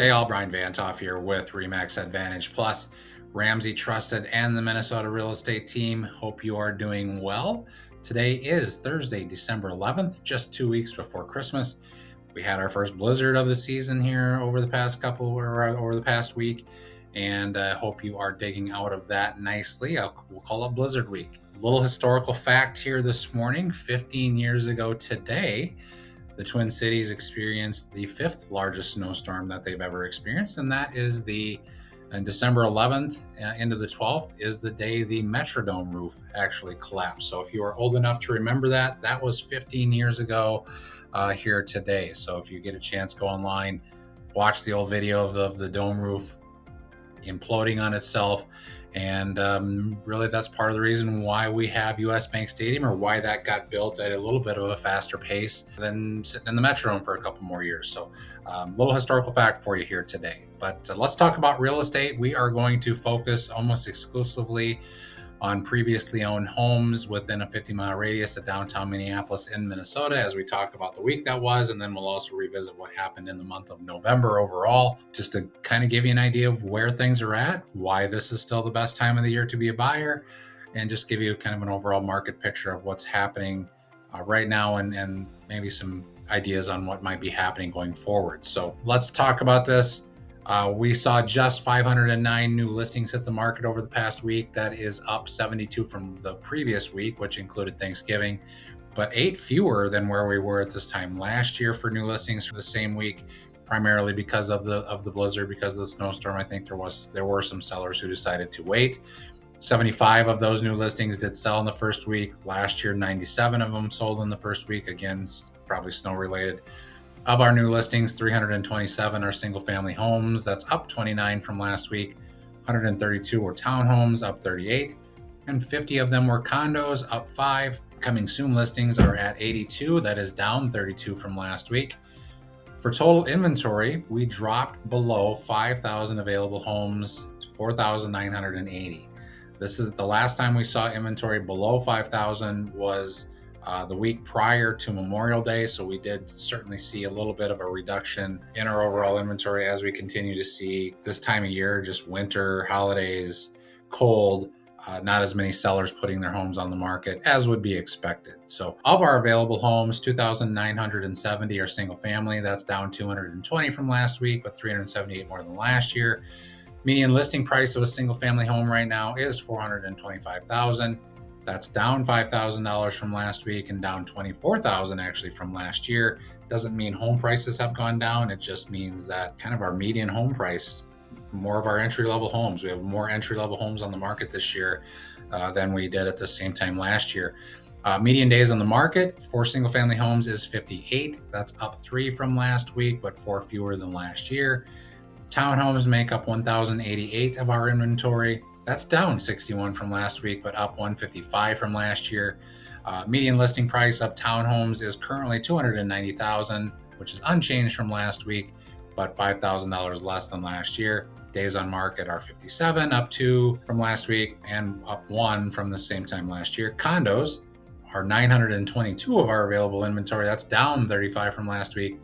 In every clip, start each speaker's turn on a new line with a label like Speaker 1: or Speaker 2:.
Speaker 1: Hey all, Bryan VantHof here with RE/MAX Advantage Plus, Ramsey Trusted and the Minnesota Real Estate Team. Hope you are doing well. Today is Thursday, December 11th, just 2 weeks before Christmas. We had our first blizzard of the season here over the past week, and I hope you are digging out of that nicely. We'll call it Blizzard Week. A little historical fact here this morning. 15 years ago today, the Twin Cities experienced the fifth largest snowstorm that they've ever experienced, and that is December 11th into the 12th is the day the Metrodome roof actually collapsed. So if you are old enough to remember that, that was 15 years ago here today. So if you get a chance, go online, watch the old video of the dome roof imploding on itself. And really, that's part of the reason why we have US Bank Stadium, or why that got built at a little bit of a faster pace than sitting in the Metrodome for a couple more years. So little historical fact for you here today. But let's talk about real estate. We are going to focus almost exclusively on previously owned homes within a 50-mile radius of downtown Minneapolis in Minnesota, as we talk about the week that was, and then we'll also revisit what happened in the month of November overall, just to kind of give you an idea of where things are at, why this is still the best time of the year to be a buyer, and just give you kind of an overall market picture of what's happening right now, and maybe some ideas on what might be happening going forward. So let's talk about this. We saw just 509 new listings hit the market over the past week. That is up 72 from the previous week, which included Thanksgiving, but 8 fewer than where we were at this time last year for new listings for the same week, primarily because of the blizzard, because of the snowstorm. I think there were some sellers who decided to wait. 75 of those new listings did sell in the first week. Last year, 97 of them sold in the first week. Again, probably snow related. Of our new listings, 327 are single-family homes. That's up 29 from last week. 132 were townhomes, up 38. And 50 of them were condos, up 5. Coming soon listings are at 82. That is down 32 from last week. For total inventory, we dropped below 5,000 available homes to 4,980. This is the last time we saw inventory below 5,000 was the week prior to Memorial Day. So we did certainly see a little bit of a reduction in our overall inventory as we continue to see this time of year, just winter, holidays, cold, not as many sellers putting their homes on the market as would be expected. So of our available homes, 2,970 are single family. That's down 220 from last week, but 378 more than last year. Median listing price of a single family home right now is $425,000. That's down $5,000 from last week and down $24,000 actually from last year. Doesn't mean home prices have gone down. It just means that kind of our median home price, more of our entry-level homes. We have more entry-level homes on the market this year than we did at the same time last year. Median days on the market for single-family homes is 58. That's up 3 from last week, but 4 fewer than last year. Townhomes make up 1,088 of our inventory. That's down 61 from last week, but up 155 from last year. Median listing price of townhomes is currently $290,000, which is unchanged from last week, but $5,000 less than last year. Days on market are 57, up 2 from last week, and up 1 from the same time last year. Condos are 922 of our available inventory. That's down 35 from last week.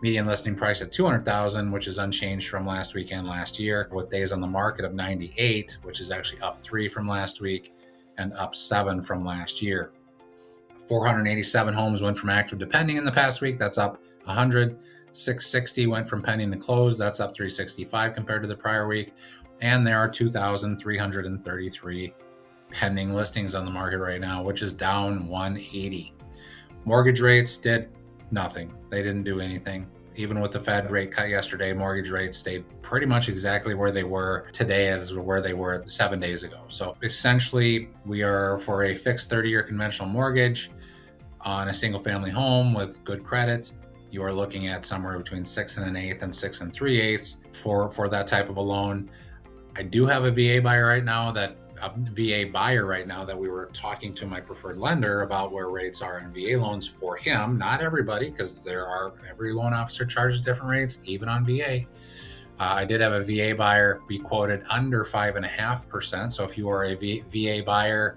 Speaker 1: Median listing price at $200,000, which is unchanged from last week and last year, with days on the market of 98, which is actually up 3 from last week and up 7 from last year. 487 homes went from active to pending in the past week. That's up 100. 660 went from pending to closed. That's up 365 compared to the prior week. And there are 2,333 pending listings on the market right now, which is down 180. Mortgage rates did nothing. They didn't do anything. Even with the Fed rate cut yesterday, mortgage rates stayed pretty much exactly where they were today as where they were 7 days ago. So essentially, we are for a fixed 30-year conventional mortgage on a single family home with good credit. You are looking at somewhere between 6 1/8 and 6 3/8 for that type of a loan. I do have a VA buyer right now that we were talking to my preferred lender about where rates are in VA loans for him. Not everybody, because every loan officer charges different rates, even on VA. I did have a VA buyer be quoted under 5.5%. So if you are a VA buyer,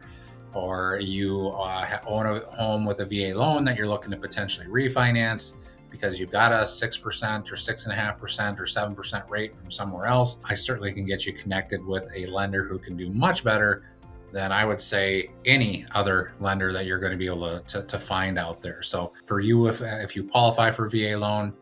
Speaker 1: or you own a home with a VA loan that you're looking to potentially refinance, because you've got a 6% or 6.5% or 7% rate from somewhere else, I certainly can get you connected with a lender who can do much better than I would say any other lender that you're going to be able to find out there. So for you, if you qualify for a VA loan,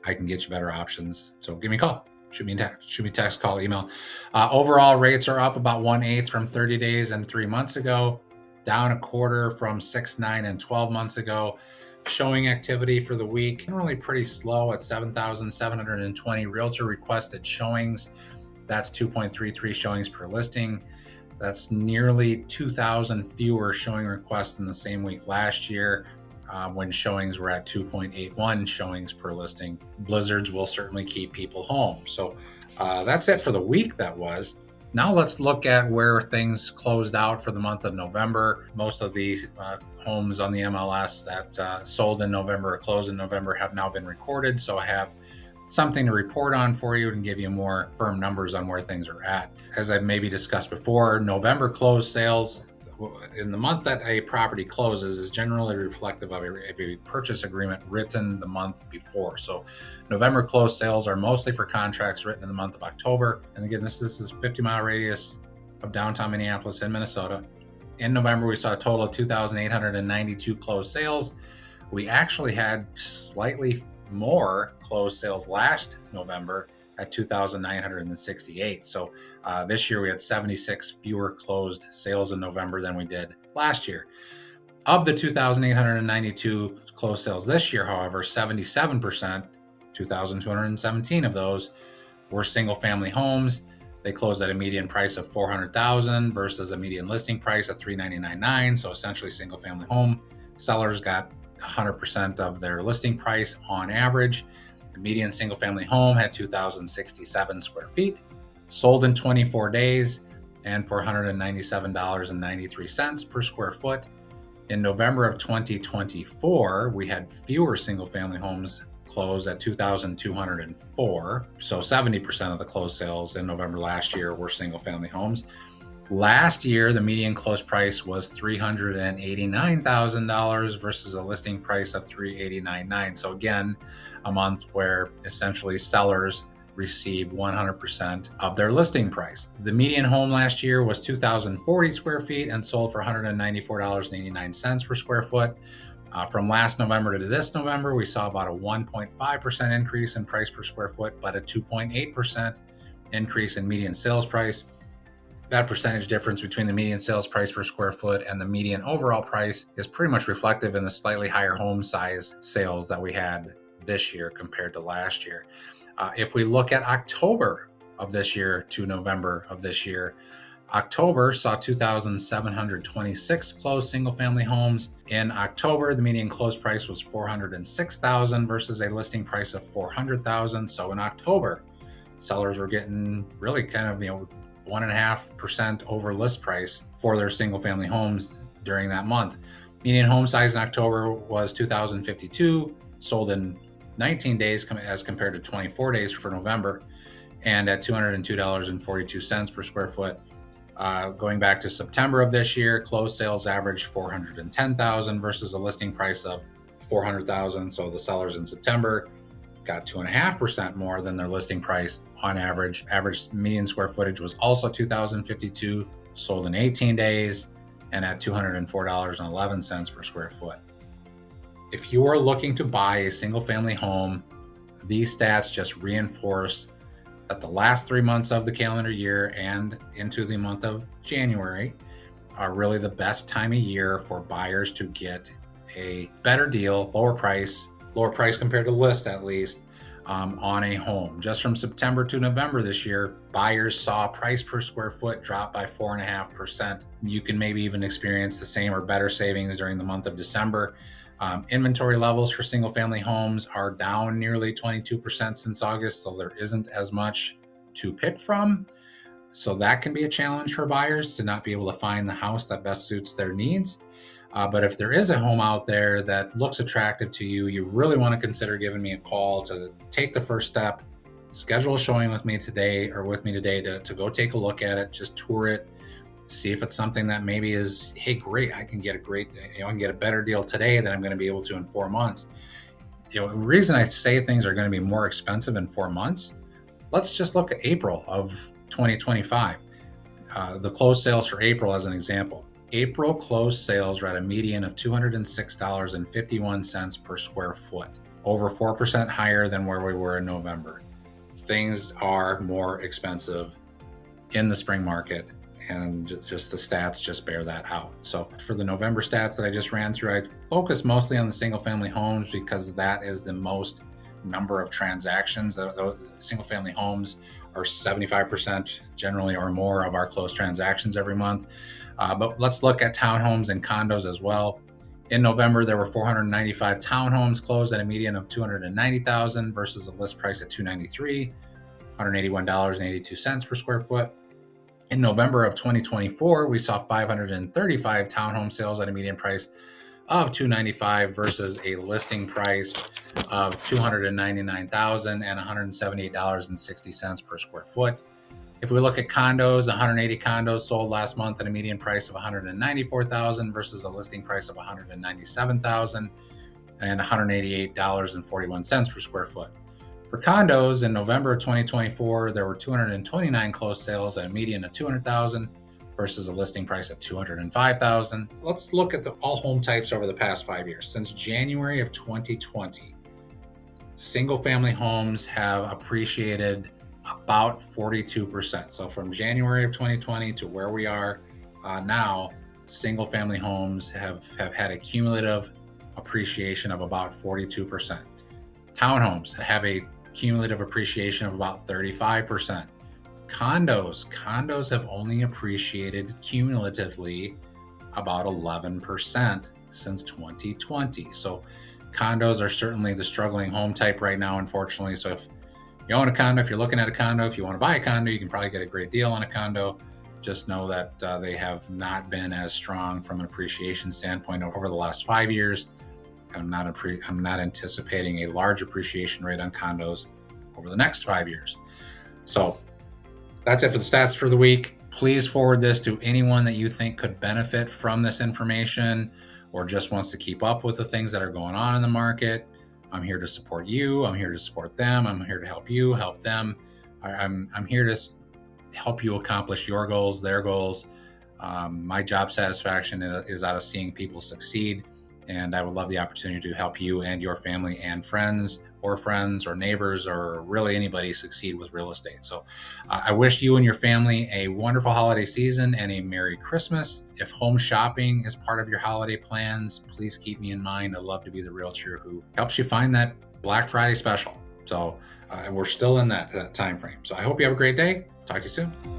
Speaker 1: I can get you better options. So give me a call. Shoot me a text, call, email. Overall rates are up about 1/8 from 30 days and 3 months ago, down 1/4 from 6, 9, and 12 months ago. Showing activity for the week, generally pretty slow at 7,720 realtor requested showings. That's 2.33 showings per listing. That's nearly 2,000 fewer showing requests than the same week last year, when showings were at 2.81 showings per listing. Blizzards will certainly keep people home. So that's it for the week that was. Now let's look at where things closed out for the month of November. Most of these homes on the MLS that sold in November or closed in November have now been recorded. So I have something to report on for you and give you more firm numbers on where things are at. As I maybe discussed before, November closed sales in the month that a property closes is generally reflective of a purchase agreement written the month before. So November closed sales are mostly for contracts written in the month of October. And again, this is 50-mile radius of downtown Minneapolis in Minnesota. In November, we saw a total of 2,892 closed sales. We actually had slightly more closed sales last November at 2,968. So this year we had 76 fewer closed sales in November than we did last year. Of the 2,892 closed sales this year, however, 77%, 2,217 of those were single family homes. They closed at a median price of $400,000 versus a median listing price of $399,900. So essentially single family home sellers got 100% of their listing price on average. The median single family home had 2,067 square feet, sold in 24 days, and for $197.93 per square foot. In November of 2024, we had fewer single family homes closed at 2,204. So 70% of the closed sales in November last year were single family homes. Last year, the median close price was $389,000 versus a listing price of $389,900. So again, a month where essentially sellers received 100% of their listing price. The median home last year was 2,040 square feet and sold for $194.89 per square foot. From last November to this November, we saw about a 1.5% increase in price per square foot, but a 2.8% increase in median sales price. That percentage difference between the median sales price per square foot and the median overall price is pretty much reflective in the slightly higher home size sales that we had this year compared to last year. If we look at October of this year to November of this year, October saw 2,726 closed single-family homes. In October, the median close price was $406,000 versus a listing price of $400,000. So in October, sellers were getting really kind of 1.5% over list price for their single-family homes during that month. Median home size in October was 2,052, sold in 19 days as compared to 24 days for November, and at $202.42 per square foot. Going back to September of this year, closed sales averaged $410,000 versus a listing price of $400,000. So the sellers in September got 2.5% more than their listing price on average. Average median square footage was also 2,052, sold in 18 days, and at $204.11 per square foot. If you are looking to buy a single-family home, these stats just reinforce that the last 3 months of the calendar year and into the month of January are really the best time of year for buyers to get a better deal, lower price compared to list at least, on a home. Just from September to November this year, buyers saw price per square foot drop by 4.5%. You can maybe even experience the same or better savings during the month of December. Inventory levels for single family homes are down nearly 22% since August, so there isn't as much to pick from. So that can be a challenge for buyers to not be able to find the house that best suits their needs. But if there is a home out there that looks attractive to you, you really want to consider giving me a call to take the first step, schedule a showing with me today to go take a look at it, just tour it, see if it's something that maybe is, hey, great, I can get a better deal today than I'm going to be able to in 4 months. The reason I say things are going to be more expensive in 4 months, let's just look at April of 2025. The closed sales for April as an example. April closed sales were at a median of $206.51 per square foot, over 4% higher than where we were in November. Things are more expensive in the spring market, and just the stats just bear that out. So for the November stats that I just ran through, I focus mostly on the single family homes because that is the most number of transactions. The single family homes are 75% generally or more of our closed transactions every month. But let's look at townhomes and condos as well. In November, there were 495 townhomes closed at a median of $290,000 versus a list price at $293, $181.82 per square foot. In November of 2024, we saw 535 townhome sales at a median price of $295 versus a listing price of $299,000 and $178.60 per square foot. If we look at condos, 180 condos sold last month at a median price of $194,000 versus a listing price of $197,000 and $188.41 per square foot. For condos in November of 2024, there were 229 closed sales at a median of $200,000 versus a listing price of $205,000. Let's look at all home types over the past 5 years. Since January of 2020, single family homes have appreciated about 42%. So from January of 2020 to where we are now, single family homes have had a cumulative appreciation of about 42%. Townhomes have a cumulative appreciation of about 35%. Condos have only appreciated cumulatively about 11% since 2020. So condos are certainly the struggling home type right now, unfortunately. So if you own a condo, if you're looking at a condo, if you want to buy a condo, you can probably get a great deal on a condo. Just know that they have not been as strong from an appreciation standpoint over the last 5 years. I'm not anticipating a large appreciation rate on condos over the next 5 years. So that's it for the stats for the week. Please forward this to anyone that you think could benefit from this information or just wants to keep up with the things that are going on in the market. I'm here to support you. I'm here to support them. I'm here to help you, help them. I'm here to help you accomplish your goals, their goals. My job satisfaction is out of seeing people succeed. And I would love the opportunity to help you and your family and friends or neighbors or really anybody succeed with real estate. So I wish you and your family a wonderful holiday season and a Merry Christmas. If home shopping is part of your holiday plans, please keep me in mind. I'd love to be the realtor who helps you find that Black Friday special. So we're still in that time frame. So I hope you have a great day. Talk to you soon.